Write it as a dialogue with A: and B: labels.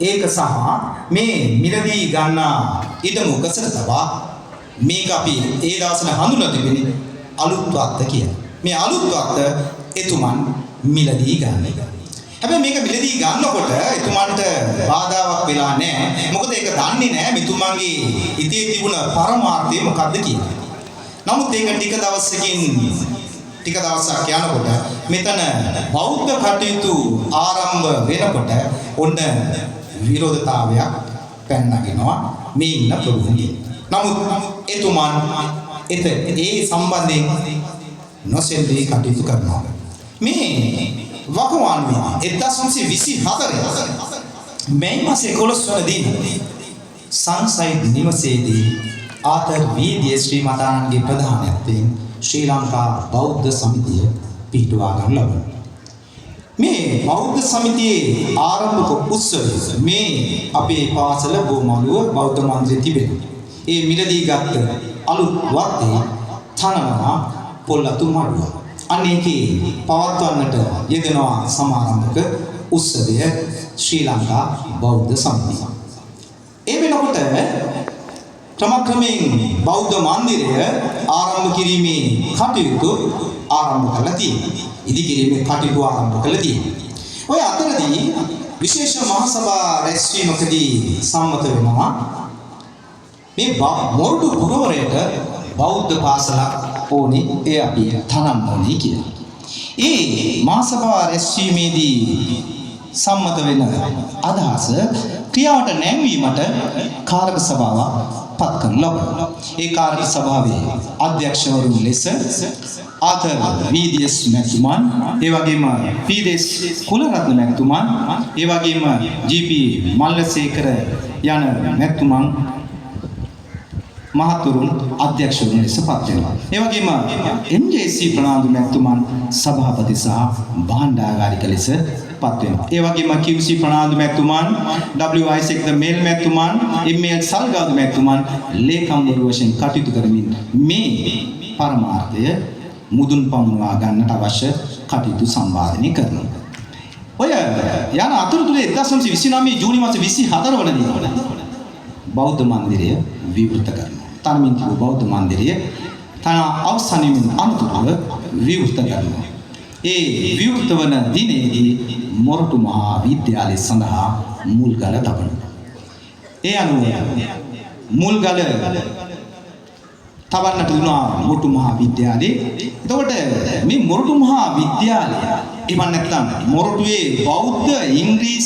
A: ඒක සහ මේ මිලදී ගන්නා ඉදමු ගසට තබා මේක අපි ඒ දවස්වල හඳුන්වලා තිබෙන්නේ අලුත් වත්ත කියලා. මේ අලුත් වත්ත එතුමන් මිලදී ගන්න. හැබැයි මේක මිලදී ගන්නකොට එතුමන්ට බාධාවක් වෙලා නැහැ. මොකද ඒක දන්නේ නැහැ මෙතුමන්ගේ හිතේ තිබුණ පරමාර්ථය මොකද්ද කියලා. නමුත් ඒක ටික දවසක් යනකොට මෙතන බෞද්ධ කටයුතු ආරම්භ වෙනකොට ඔන්න විරෝධතාවයක් පැනනගෙනවා මේ ඉන්න ප්‍රභූන්ගේ. නමුත් එතුමන් ඒ සම්බන්ධයෙන් නොසෙල්ලී කටයුතු කරනවා. මේ වකවානුව 1924 මේ මාසේ 11 වන දින සංසයිඩ් නිවසේදී ආතර් වීදියේ ශ්‍රී මතානන්ගේ ප්‍රධානත්වයෙන් ශ්‍රී ලංකා බෞද්ධ සමිතිය පිහිටුවා ගන්න ලබනවා. මේ බෞද්ධ සමිතියේ ආරම්භක උත්සවය මේ අපේ පාසල බෝමළුව බෞද්ධ මන්දිරයේ තිබෙනවා. ඒ මිලදී ගත්ත අලුත් වත්තේ තනවා පොල්ලතු මඩුව. අනේකේ පවත්වන්නට යෙදෙනවා සමාරම්භක උත්සවය ශ්‍රී ලංකා බෞද්ධ සමිතිය. ඒ වෙනකොට ක්‍රමක්‍රමයෙන් බෞද්ධ මන්දිරය ආරම්භ කිරීමේ කටයුතු ආරම්භ කළා තියෙනවා. ඉදිකිරීමේ කටයුතු ආරම්භ කළා තියෙනවා. ඔය අතරදී විශේෂ මහසභා රැස්වීමකදී සම්මත වෙනවා මේ මොරටු පුරවරයට බෞද්ධ පාසලක් ඕනේ ඒ අපි තනන්න ඕනේ කියලා. ඒ මහසභා රැස්වීමේදී සම්මත වෙන අදහස ක්‍රියාවට නැංවීමට කාරක සභාවක් පත් කරන ලබනවා. ඒ කාරක සභාවේ අධ්‍යක්ෂවරුන් ලෙස ආතර් වීදියස් මැතිතුමන්, ඒ වගේම පීඩස් කුලරත්න මැතිතුමන්, ඒ වගේම ජී.පී. මල්ලසේකර යන මැතිතුමන් මහතුරුන් අධ්‍යක්ෂවරුන් ලෙස පත් වෙනවා. ඒ වගේම එම්.ජේ.සී. ප්‍රනාන්දු මැතිතුමන් සභාපති සහ භාණ්ඩාගාරික ලෙස පත් වෙනවා. ඒ වගේම කිව්.සී. ප්‍රනාන්දු මැතිතුමන්, W.I.සෙක් ද මේල් මැතිතුමන්, එම්.එල්. සල්ගාදු මැතිතුමන් ලේකම්වරු වශයෙන් කටයුතු කරමින් මේ පරමාර්ථය මුදුන් පමුණවා ගන්නට අවශ්‍ය කටයුතු සම්පාදනය කරනවා. ඔය යන අතරතුරේ 1929 ජූනි මාසේ 24 වන දින බෞද්ධ මන්දිරය විවෘත කරනවා. තනමින් තිබූ බෞද්ධ මන්දිරය තන අවසානයෙන් අනතුරුව විවෘත කරනවා. ඒ විවෘත වන දිනේදී මොරටු මහා විද්‍යාලය සඳහා මුල්ගල තබනවා. ඒ අනුව මුල්ගල තබන්නට දුනා මොරටු මහා විද්‍යාලයේ. එතකොට මේ මොරටු මහා විද්‍යාලය එවන් නැත්නම් මොරටුවේ බෞද්ධ ඉංග්‍රීසි